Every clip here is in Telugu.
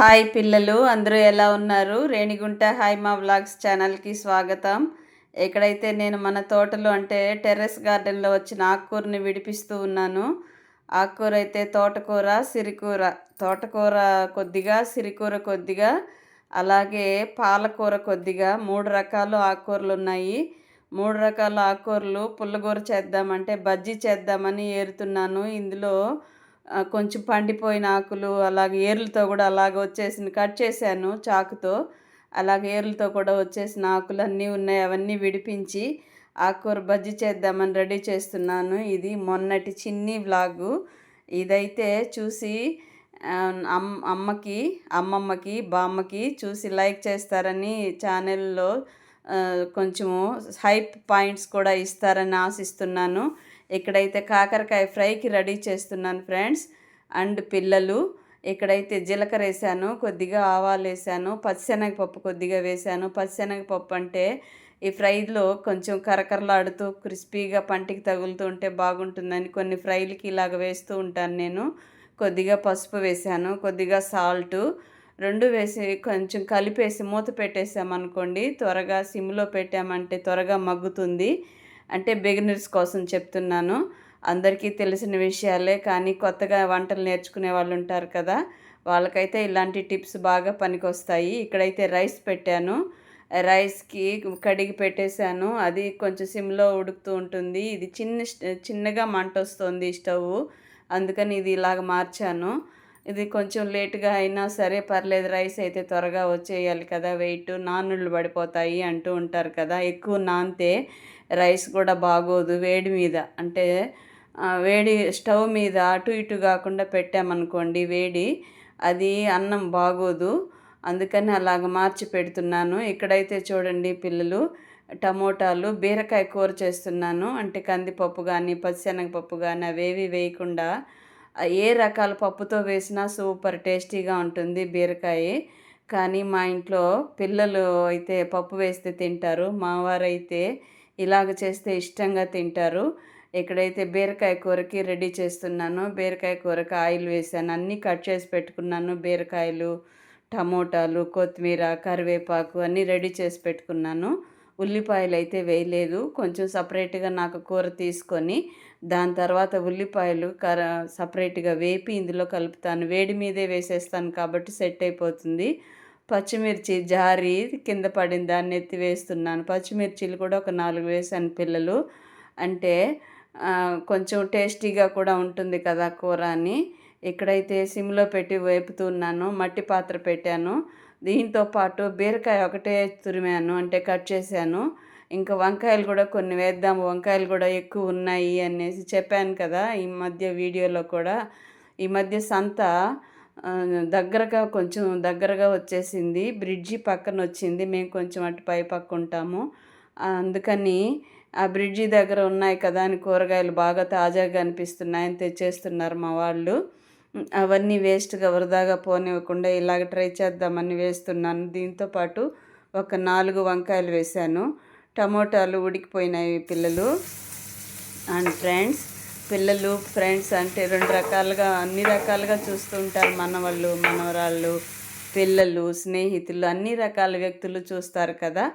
హాయ్ పిల్లలు, అందరూ ఎలా ఉన్నారు? రేణిగుంట హాయ్ మా వ్లాగ్స్ ఛానల్కి స్వాగతం. ఎక్కడైతే నేను మన తోటలో అంటే టెర్రస్ గార్డెన్లో వచ్చిన ఆకుకూరని విడిపిస్తూ ఉన్నాను. ఆకుకూర అయితే తోటకూర, సిరికూర. తోటకూర కొద్దిగా, సిరికూర కొద్దిగా, అలాగే పాలకూర కొద్దిగా, 3 రకాలు ఆకుకూరలు ఉన్నాయి. 3 రకాల ఆకుకూరలు పుల్లగూర చేద్దామంటే బజ్జీ చేద్దామని ఏరుతున్నాను. ఇందులో కొంచెం పండిపోయిన ఆకులు, అలాగే ఏర్లతో కూడా అలాగ వచ్చేసింది. కట్ చేశాను చాకుతో. అలాగే ఏర్లతో కూడా వచ్చేసిన ఆకులన్నీ ఉన్నాయి. అవన్నీ విడిపించి ఆకుకూర బజ్జీ చేద్దామని రెడీ చేస్తున్నాను. ఇది మొన్నటి చిన్ని వ్లాగు. ఇదైతే చూసి అమ్మమ్మకి, బామ్మకి చూసి లైక్ చేస్తారని ఛానల్లో కొంచెము హైప్ పాయింట్స్ కూడా ఇస్తారని ఆశిస్తున్నాను. ఇక్కడైతే కాకరకాయ ఫ్రైకి రెడీ చేస్తున్నాను ఫ్రెండ్స్. అండ్ పిల్లలు ఇక్కడైతే జీలకర్ర వేసాను, కొద్దిగా ఆవాలు వేసాను, పచ్చిశనగపప్పు కొద్దిగా వేసాను. పచ్చిశనగపప్పు అంటే ఈ ఫ్రైలో కొంచెం కరకరలాడుతూ క్రిస్పీగా పంటికి తగులుతూ ఉంటే బాగుంటుందని కొన్ని ఫ్రైలకి ఇలాగ వేస్తూ ఉంటాను నేను. కొద్దిగా పసుపు వేసాను, కొద్దిగా సాల్టు, 2 వేసి కొంచెం కలిపేసి మూత పెట్టేసామనుకోండి, త్వరగా సిమ్లో పెట్టామంటే త్వరగా మగ్గుతుంది. అంటే బిగినర్స్ కోసం చెప్తున్నాను. అందరికీ తెలిసిన విషయాలే, కానీ కొత్తగా వంటలు నేర్చుకునే వాళ్ళు ఉంటారు కదా, వాళ్ళకైతే ఇలాంటి టిప్స్ బాగా పనికొస్తాయి. ఇక్కడైతే రైస్ పెట్టాను. రైస్కి కడిగి పెట్టేశాను. అది కొంచెం సిమ్లో ఉడుకుతూ ఉంటుంది. ఇది చిన్నగా మంట వస్తుంది స్టవ్, అందుకని ఇది ఇలాగ మార్చాను. ఇది కొంచెం లేటుగా అయినా సరే పర్లేదు, రైస్ అయితే త్వరగా వచ్చేయాలి కదా, వెయిట్ నానుళ్ళు పడిపోతాయి అంటూ ఉంటారు కదా. ఎక్కువ నానితే రైస్ కూడా బాగోదు. వేడి మీద అంటే వేడి స్టవ్ మీద అటు ఇటు కాకుండా పెట్టామనుకోండి వేడి, అది అన్నం బాగోదు. అందుకని అలాగ మార్చి పెడుతున్నాను. ఇక్కడైతే చూడండి పిల్లలు, టమోటాలు, బీరకాయ కూర చేస్తున్నాను. అంటే కందిపప్పు కానీ పచ్చిశనగపప్పు కానీ అవేవి వేయకుండా ఏ రకాల పప్పుతో వేసినా సూపర్ టేస్టీగా ఉంటుంది బీరకాయ. కానీ మా ఇంట్లో పిల్లలు అయితే పప్పు వేస్తే తింటారు, మా వారైతే ఇలాగ చేస్తే ఇష్టంగా తింటారు. ఇక్కడైతే బీరకాయ కూరకి రెడీ చేస్తున్నాను. బీరకాయ కూరకి ఆయిల్ వేసాను, అన్నీ కట్ చేసి పెట్టుకున్నాను. బీరకాయలు, టమోటాలు, కొత్తిమీర, కరివేపాకు అన్నీ రెడీ చేసి పెట్టుకున్నాను. ఉల్లిపాయలు అయితే వేయలేదు. కొంచెం సపరేట్గా నాకు కూర తీసుకొని దాని తర్వాత ఉల్లిపాయలు సపరేట్గా వేపి ఇందులో కలుపుతాను. వేడి మీదే వేసేస్తాను కాబట్టి సెట్ అయిపోతుంది. పచ్చిమిర్చి జారి కింద పడిన దాన్ని ఎత్తి వేస్తున్నాను. పచ్చిమిర్చీలు కూడా ఒక 4 వేసాను పిల్లలు, అంటే కొంచెం టేస్టీగా కూడా ఉంటుంది కదా కూర అని. ఇక్కడైతే సిమ్లో పెట్టి వేపుతున్నాను. మట్టి పాత్ర పెట్టాను. దీంతో పాటు బీరకాయ ఒకటే తురిమాను, అంటే కట్ చేశాను. ఇంకా వంకాయలు కూడా కొన్ని వేద్దాము, వంకాయలు కూడా ఎక్కువ ఉన్నాయి అనేసి చెప్పాను కదా ఈ మధ్య వీడియోలో కూడా. ఈ మధ్య సంత కొంచెం దగ్గరగా వచ్చేసింది. బ్రిడ్జి పక్కన వచ్చింది, మేము కొంచెం అటు పై పక్క ఉంటాము. అందుకని ఆ బ్రిడ్జి దగ్గర ఉన్నాయి కదా అని కూరగాయలు బాగా తాజాగా అనిపిస్తున్నాయని తెచ్చేస్తున్నారు మా వాళ్ళు. అవన్నీ వేస్ట్గా వృధాగా పోనివ్వకుండా ఇలాగ ట్రై చేద్దామని వేస్తున్నాను. దీంతోపాటు ఒక 4 వంకాయలు వేశాను. టమోటాలు ఉడికిపోయినాయి పిల్లలు. అండ్ ఫ్రెండ్స్ అంటే 2 రకాలుగా అన్ని రకాలుగా చూస్తూ ఉంటారు. మనవాళ్ళు, మనవరాళ్ళు, పిల్లలు, స్నేహితులు, అన్ని రకాల వ్యక్తులు చూస్తారు కదా.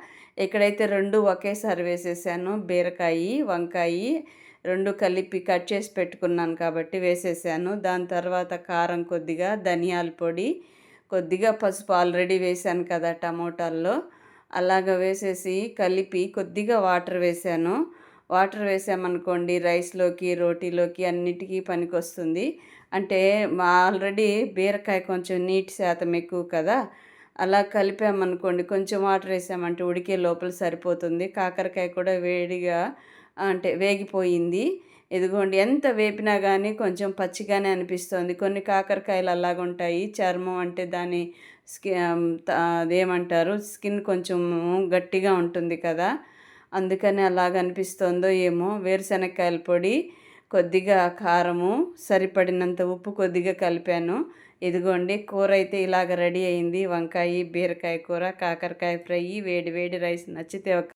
ఇక్కడైతే 2 ఒకేసారి వేసేసాను. బీరకాయ, వంకాయ 2 కలిపి కట్ చేసి పెట్టుకున్నాను కాబట్టి వేసేసాను. దాని తర్వాత కారం కొద్దిగా, ధనియాల పొడి కొద్దిగా, పసుపు ఆల్రెడీ వేసాను కదా టమోటాల్లో. అలాగ వేసేసి కలిపి కొద్దిగా వాటర్ వేసాను. వాటర్ వేసామనుకోండి రైస్లోకి, రోటీలోకి అన్నిటికీ పనికొస్తుంది. అంటే ఆల్రెడీ బీరకాయ కొంచెం నీటి శాతం ఎక్కువ కదా, అలా కలిపామనుకోండి, కొంచెం వాటర్ వేసామంటే ఉడికే లోపల సరిపోతుంది. కాకరకాయ కూడా వేడిగా అంటే వేగిపోయింది. ఇదిగోండి, ఎంత వేపినా కానీ కొంచెం పచ్చిగానే అనిపిస్తుంది. కొన్ని కాకరకాయలు అలాగుంటాయి, చర్మం అంటే దాని అదేమంటారు, స్కిన్ కొంచెం గట్టిగా ఉంటుంది కదా, అందుకని అలాగ అనిపిస్తుందో ఏమో. వేరుశనగకాయల పొడి, కొద్దిగా కారము, సరిపడినంత ఉప్పు కొద్దిగా కలిపాను. ఇదిగోండి, కూర అయితే ఇలాగ రెడీ అయింది. వంకాయ, బీరకాయ కూర, కాకరకాయ ఫ్రై, వేడి వేడి రైస్. నచ్చితే